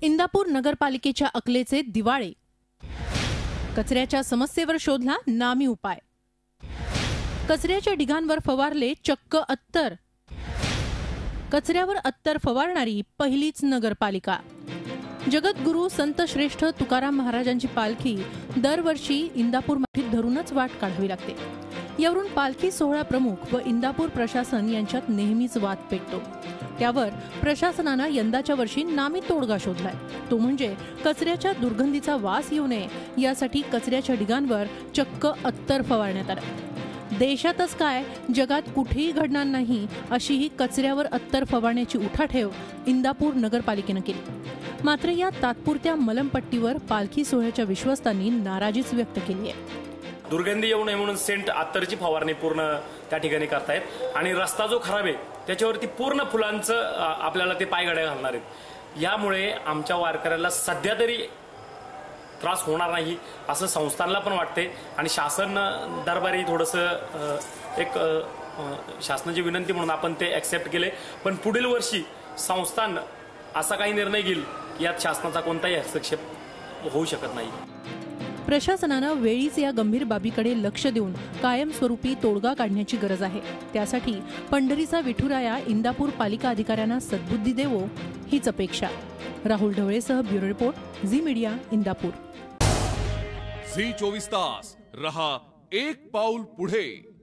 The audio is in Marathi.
इंदापूर नगरपालिकेच्या अकलेचे दिवाळे। कचऱ्याच्या समस्येवर शोधला नामी उपाय। कचऱ्याच्या ढिगांवर फवारले चक्क अत्तर। कचऱ्यावर अत्तर फवारणारी पहिलीच नगरपालिका। जगद्गुरू संत श्रेष्ठ तुकाराम महाराजांची पालखी दरवर्षी इंदापूर माठीत धरूनच वाट काढावी लागते। यावरून पालखी सोहळा प्रमुख व इंदापूर प्रशासन यांच्यात नेहमीच वाद पेटतो। त्यावर प्रशासनानं यंदाच्या वर्षी नामी तोडगा शोधलाय, तो म्हणजे कचऱ्याच्या दुर्गंधीचा वास येऊ नये यासाठी कचऱ्याच्या ढिगांवर चक्क अत्तर फवारण्यात आलं। देशातच काय जगात कुठेही घडणार नाही अशी ही कचऱ्यावर अत्तर फवारण्याची उठाठेव इंदापूर नगरपालिकेनं केली। मात्र या तात्पुरत्या मलमपट्टीवर पालखी सोहळ्याच्या विश्वस्तांनी नाराजीच व्यक्त केली आहे। दुर्गंधी येऊ नये म्हणून सेंट अत्तरची फवारणी पूर्ण त्या ठिकाणी करतायत आणि रस्ता जो खराब आहे त्याच्यावरती पूर्ण फुलांचं आपल्याला ते पायघड्या घालणार आहेत। यामुळे आमच्या वारकऱ्याला सध्या तरी त्रास होणार नाही असं संस्थांना पण वाटते आणि शासन दरबारी थोडंसं एक शासनाची विनंती म्हणून आपण ते ॲक्सेप्ट केले। पण पुढील वर्षी संस्थान असा काही निर्णय घेईल यात शासनाचा कोणताही हस्तक्षेप होऊ शकत नाही। प्रशासनानं वेळीच या गंभीर बाबीकडे लक्ष देऊन कायमस्वरूपी तोडगा काढण्याची गरज आहे। त्यासाठी पंढरीचा विठुराया इंदापूर पालिका अधिकाऱ्यांना सद्बुद्धी देवो हीच अपेक्षा। राहुल ढवळेसह bureau report, Zee media, Indapur. Zee 24 तास रहा एक पाऊल पुढे।